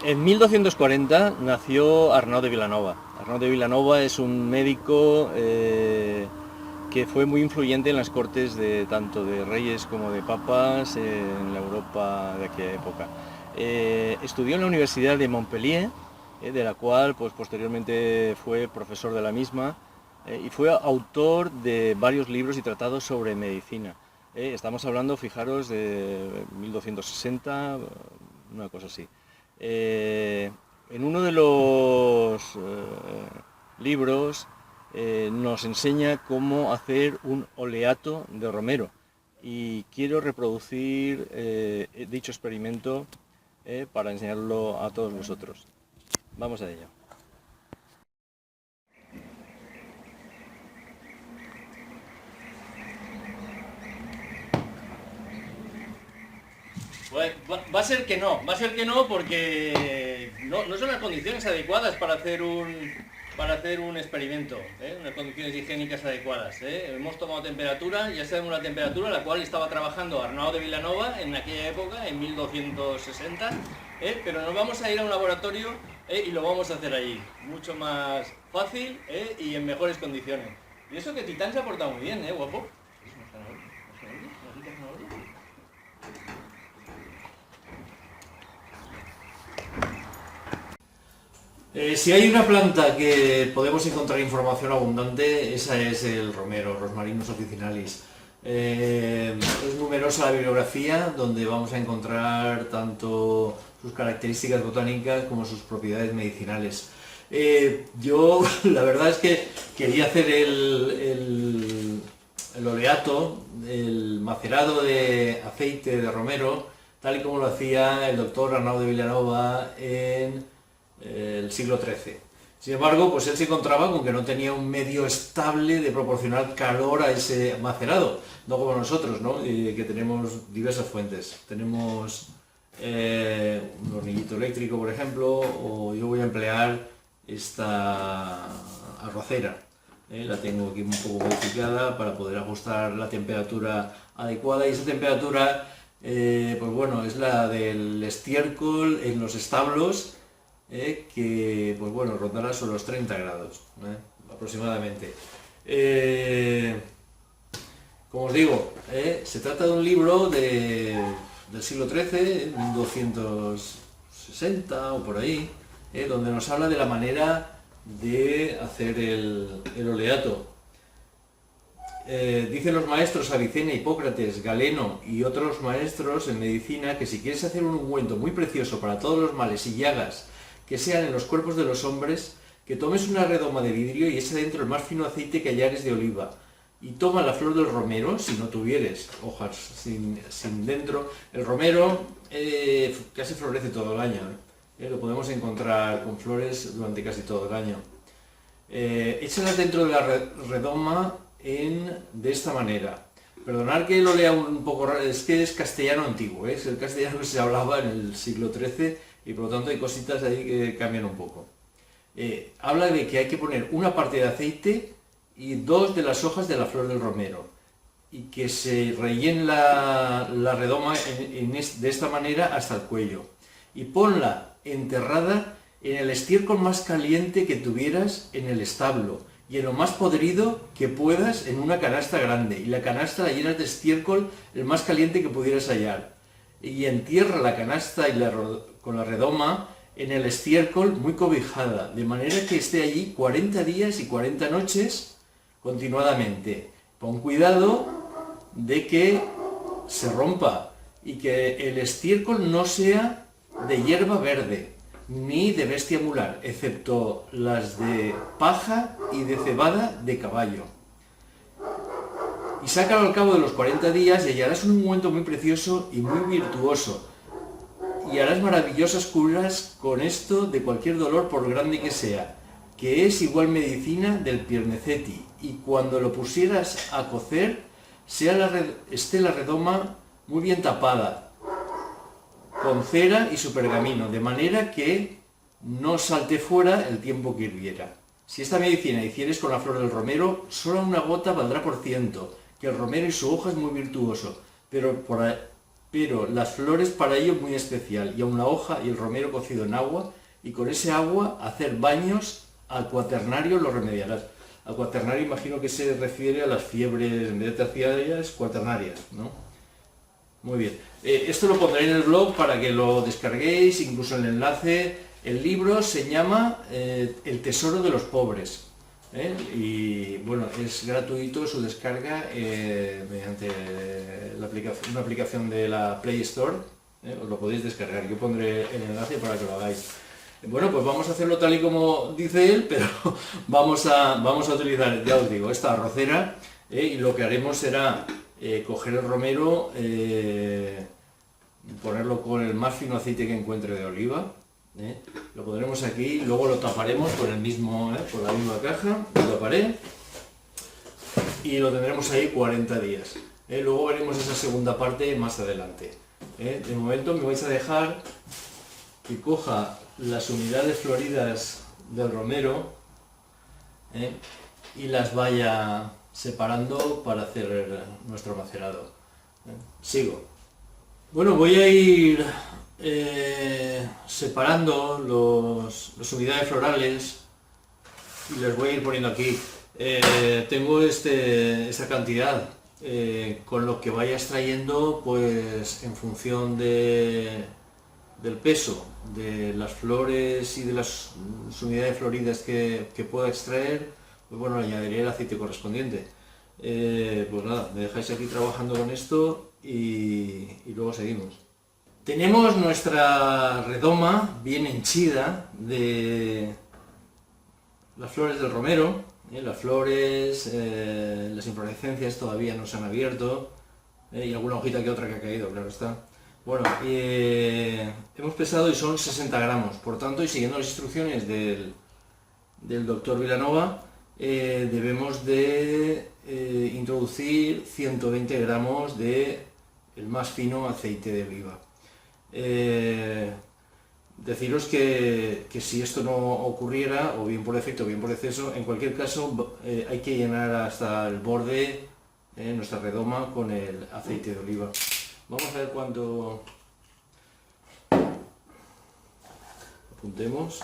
En 1240 nació Arnaud de Vilanova. Arnaud de Vilanova es un médico que fue muy influyente en las cortes de tanto de reyes como de papas en la Europa de aquella época. Estudió en la Universidad de Montpellier, de la cual pues, posteriormente fue profesor de la misma, y fue autor de varios libros y tratados sobre medicina. Estamos hablando, fijaros, de 1260, una cosa así. En uno de los libros nos enseña cómo hacer un oleato de romero y quiero reproducir dicho experimento para enseñarlo a todos vosotros. Vamos a ello. Va a ser que no, porque no son las condiciones adecuadas para hacer un experimento, unas condiciones higiénicas adecuadas. Hemos tomado temperatura, ya sabemos la temperatura a la cual estaba trabajando Arnaud de Vilanova en aquella época, en 1260, pero nos vamos a ir a un laboratorio y lo vamos a hacer allí, mucho más fácil y en mejores condiciones. Y eso que Titán se ha portado muy bien, guapo. Si hay una planta que podemos encontrar información abundante, esa es el romero, Rosmarinus officinalis. Es numerosa la bibliografía donde vamos a encontrar tanto sus características botánicas como sus propiedades medicinales. Yo la verdad es que quería hacer el oleato, el macerado de aceite de romero, tal y como lo hacía el doctor Arnaud de Vilanova en el siglo XIII. Sin embargo, pues él se encontraba con que no tenía un medio estable de proporcionar calor a ese macerado, no como nosotros, ¿no? Que tenemos diversas fuentes. Tenemos un hornillito eléctrico, por ejemplo, o yo voy a emplear esta arrocera. La tengo aquí un poco modificada para poder ajustar la temperatura adecuada, y esa temperatura, pues bueno, es la del estiércol en los establos, que pues bueno, rondará sobre los 30 grados aproximadamente. Como os digo, se trata de un libro del siglo XIII, 1260 o por ahí, donde nos habla de la manera de hacer el oleato. Dicen los maestros Avicena, Hipócrates, Galeno y otros maestros en medicina que si quieres hacer un ungüento muy precioso para todos los males y llagas que sean en los cuerpos de los hombres, que tomes una redoma de vidrio y echa dentro el más fino aceite que hallares de oliva, y toma la flor del romero, si no tuvieres hojas sin dentro. El romero casi florece todo el año, lo podemos encontrar con flores durante casi todo el año. Échalas dentro de la redoma de esta manera. Perdonad que lo lea un poco raro, es que es castellano antiguo, es el castellano que se hablaba en el siglo XIII, y por lo tanto hay cositas ahí que cambian un poco. Habla de que hay que poner una parte de aceite y 2 de las hojas de la flor del romero, y que se rellene la redoma de esta manera hasta el cuello, y ponla enterrada en el estiércol más caliente que tuvieras en el establo, y en lo más podrido que puedas en una canasta grande, y la canasta la llenas de estiércol el más caliente que pudieras hallar, y entierra la canasta con la redoma en el estiércol muy cobijada, de manera que esté allí 40 días y 40 noches continuadamente. Pon cuidado de que se rompa y que el estiércol no sea de hierba verde ni de bestia mular, excepto las de paja y de cebada de caballo. Y sácalo al cabo de los 40 días y hallarás un ungüento muy precioso y muy virtuoso, y harás maravillosas curas con esto de cualquier dolor por grande que sea, que es igual medicina del Pierneceti, y cuando lo pusieras a cocer, esté la redoma muy bien tapada, con cera y su pergamino, de manera que no salte fuera el tiempo que hirviera. Si esta medicina hicieres con la flor del romero, solo una gota valdrá por ciento, que el romero y su hoja es muy virtuoso, pero pero las flores para ello muy especial, y aun la hoja y el romero cocido en agua, y con ese agua hacer baños al cuaternario lo remediarás. Al cuaternario imagino que se refiere a las fiebres en vez de terciarias, cuaternarias, ¿no? Muy bien. Esto lo pondré en el blog para que lo descarguéis, incluso el enlace. El libro se llama El tesoro de los pobres. Y bueno, es gratuito su descarga mediante una aplicación de la Play Store. Os lo podéis descargar. Yo pondré el enlace para que lo hagáis. Bueno, pues vamos a hacerlo tal y como dice él, pero vamos a utilizar, ya os digo, esta arrocera, y lo que haremos será coger el romero, ponerlo con el más fino aceite que encuentre de oliva, lo pondremos aquí, luego lo taparemos con con la misma caja, lo taparé y lo tendremos ahí 40 días. Luego veremos esa segunda parte más adelante. De momento me vais a dejar que coja las unidades floridas del romero y las vaya separando para hacer nuestro macerado. Sigo. Bueno, voy a ir separando las unidades florales y les voy a ir poniendo aquí. Tengo esta cantidad, con lo que vaya extrayendo, pues en función del peso de las flores y de las unidades floridas que pueda extraer, pues bueno, añadiré el aceite correspondiente. Pues nada, me dejáis aquí trabajando con esto y luego seguimos. Tenemos nuestra redoma bien henchida de las flores del romero. Las flores, las inflorescencias todavía no se han abierto, y alguna hojita que otra que ha caído, claro está. Bueno, hemos pesado y son 60 gramos, por tanto, y siguiendo las instrucciones del doctor Vilanova, debemos de introducir 120 gramos de el más fino aceite de oliva. Deciros que si esto no ocurriera, o bien por defecto o bien por exceso, en cualquier caso hay que llenar hasta el borde nuestra redoma con el aceite de oliva. Vamos a ver cuánto apuntemos.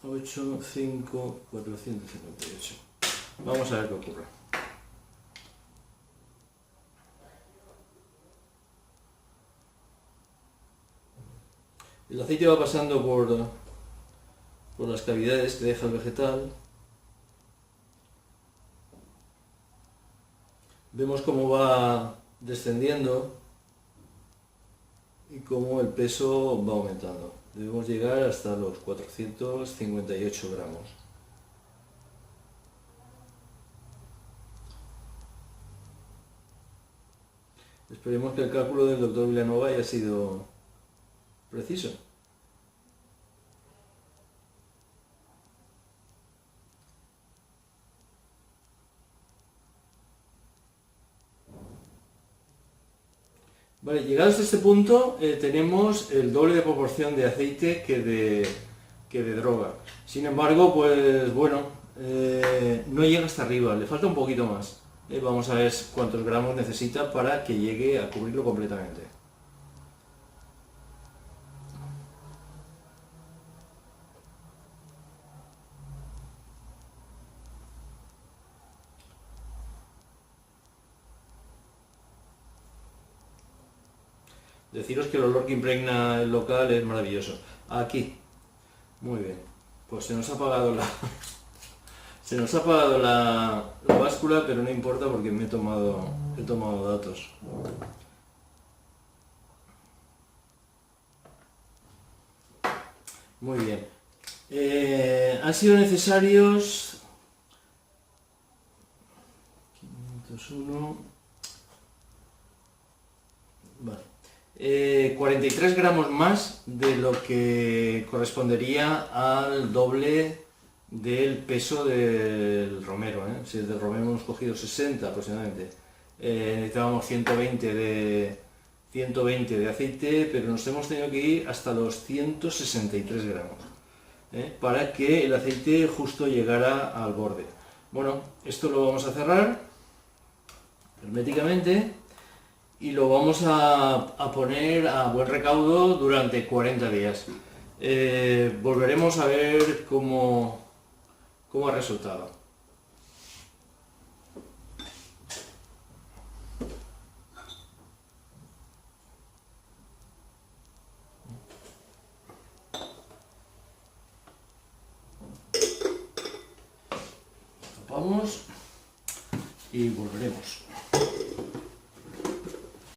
8, 5, 458. Vamos a ver qué ocurre. El aceite va pasando por las cavidades que deja el vegetal. Vemos cómo va descendiendo y cómo el peso va aumentando. Debemos llegar hasta los 458 gramos. Esperemos que el cálculo del doctor Vilanova haya sido preciso. Vale, llegados a este punto tenemos el doble de proporción de aceite que de droga. Sin embargo, pues bueno, no llega hasta arriba, le falta un poquito más. Vamos a ver cuántos gramos necesita para que llegue a cubrirlo completamente. Deciros que el olor que impregna el local es maravilloso. Aquí. Muy bien. Pues se nos ha apagado la báscula, pero no importa porque he tomado datos. Muy bien. Han sido necesarios 501. Vale. 43 gramos más de lo que correspondería al doble del peso del romero. Si del romero hemos cogido 60 aproximadamente, necesitábamos 120 de aceite, pero nos hemos tenido que ir hasta los 163 gramos para que el aceite justo llegara al borde. Bueno, esto lo vamos a cerrar herméticamente y lo vamos a poner a buen recaudo durante 40 días. Volveremos a ver cómo ha resultado. Tapamos y volveremos.